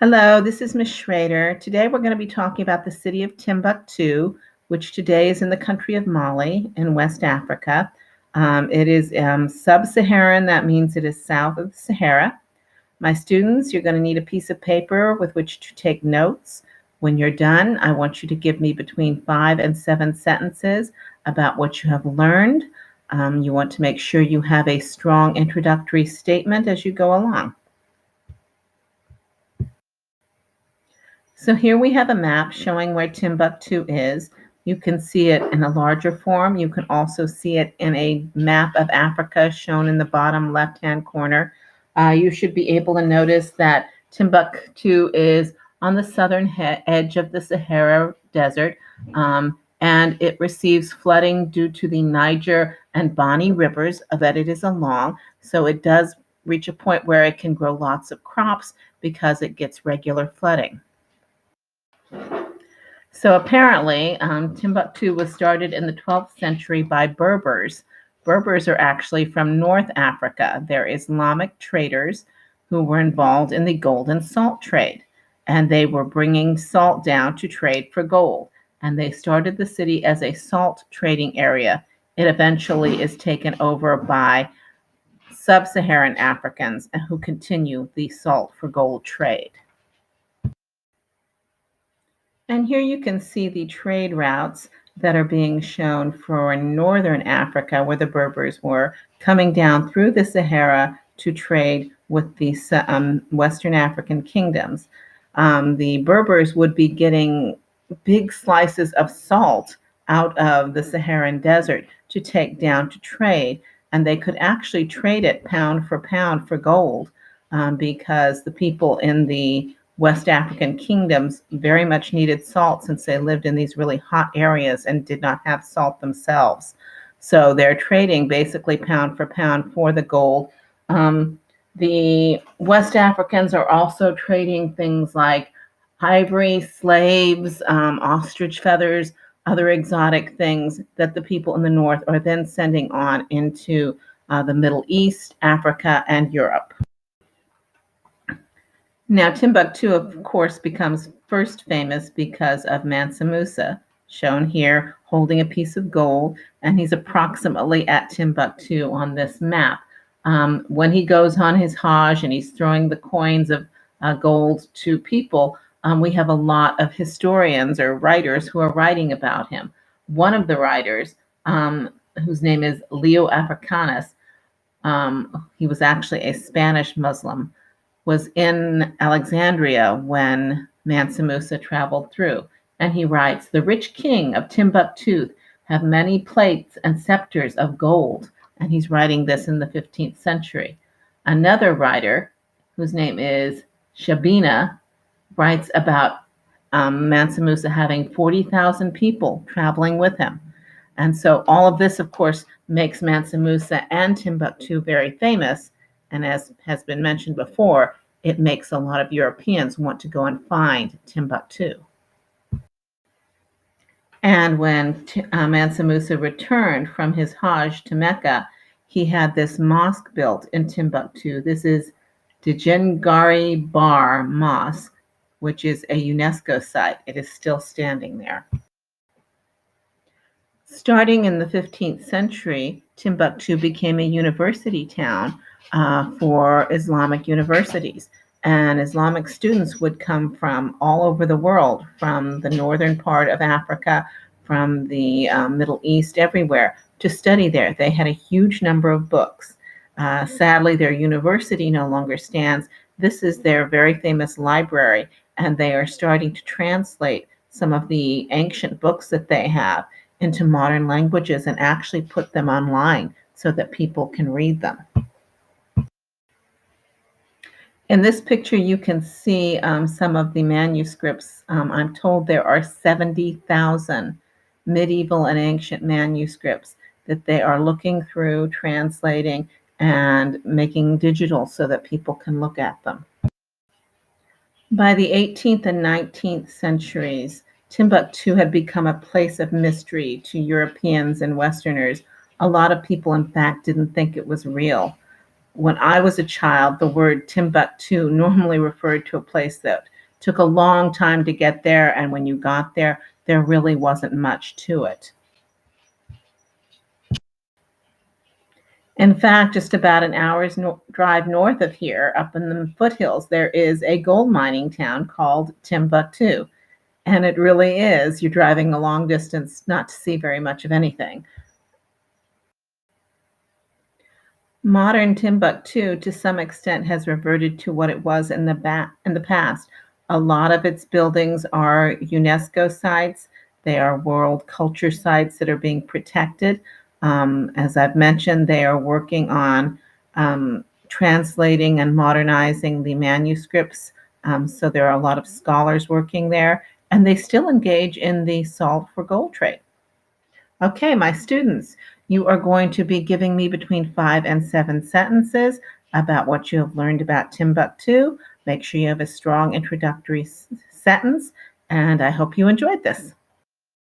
Hello, this is Ms. Schrader. Today we're going to be talking about the city of Timbuktu, which today is in the country of Mali in West Africa. It is sub-Saharan, that means it is south of the Sahara. My students, you're going to need a piece of paper with which to take notes. When you're done, I want you to give me between 5 and 7 sentences about what you have learned. You want to make sure you have a strong introductory statement as you go along. So here we have a map showing where Timbuktu is. You can see it in a larger form. You can also see it in a map of Africa shown in the bottom left-hand corner. You should be able to notice that Timbuktu is on the southern edge of the Sahara Desert, and it receives flooding due to the Niger and Bani rivers that it is along. So it does reach a point where it can grow lots of crops because it gets regular flooding. So apparently, Timbuktu was started in the 12th century by Berbers. Berbers are actually from North Africa. They're Islamic traders who were involved in the gold and salt trade. And they were bringing salt down to trade for gold. And they started the city as a salt trading area. It eventually is taken over by sub-Saharan Africans who continue the salt for gold trade. And here you can see the trade routes that are being shown for northern Africa, where the Berbers were, coming down through the Sahara to trade with the Western African kingdoms. The Berbers would be getting big slices of salt out of the Saharan desert to take down to trade, and they could actually trade it pound for gold because the people in the West African kingdoms very much needed salt since they lived in these really hot areas and did not have salt themselves. So they're trading basically pound for the gold. The West Africans are also trading things like ivory, slaves, ostrich feathers, other exotic things that the people in the north are then sending on into the Middle East, Africa, and Europe. Now, Timbuktu, of course, becomes first famous because of Mansa Musa, shown here holding a piece of gold, and he's approximately at Timbuktu on this map. When he goes on his Hajj and he's throwing the coins of gold to people, we have a lot of historians or writers who are writing about him. One of the writers, whose name is Leo Africanus, he was actually a Spanish Muslim, was in Alexandria when Mansa Musa traveled through. And he writes, "The rich king of Timbuktu have many plates and scepters of gold." And he's writing this in the 15th century. Another writer, whose name is Shabina, writes about Mansa Musa having 40,000 people traveling with him. And so all of this, of course, makes Mansa Musa and Timbuktu very famous. And as has been mentioned before, it makes a lot of Europeans want to go and find Timbuktu. And when Mansa Musa returned from his Hajj to Mecca, he had this mosque built in Timbuktu. This is Djingari Bar Mosque, which is a UNESCO site. It is still standing there. Starting in the 15th century, Timbuktu became a university town for Islamic universities. And Islamic students would come from all over the world, from the northern part of Africa, from the Middle East, everywhere, to study there. They had a huge number of books. Sadly, their university no longer stands. This is their very famous library, and they are starting to translate some of the ancient books that they have into modern languages and actually put them online so that people can read them. In this picture, you can see some of the manuscripts. I'm told there are 70,000 medieval and ancient manuscripts that they are looking through, translating, and making digital so that people can look at them. By the 18th and 19th centuries, Timbuktu had become a place of mystery to Europeans and Westerners. A lot of people, in fact, didn't think it was real. When I was a child, the word Timbuktu normally referred to a place that took a long time to get there, and when you got there, there really wasn't much to it. In fact, just about an hour's drive north of here, up in the foothills, there is a gold mining town called Timbuktu. And it really is. You're driving a long distance not to see very much of anything. Modern Timbuktu, to some extent, has reverted to what it was in the past. A lot of its buildings are UNESCO sites. They are world culture sites that are being protected. As I've mentioned, they are working on translating and modernizing the manuscripts. So there are a lot of scholars working there, and they still engage in the salt for gold trade. Okay, my students, you are going to be giving me between 5 and 7 sentences about what you have learned about Timbuktu. Make sure you have a strong introductory sentence, and I hope you enjoyed this.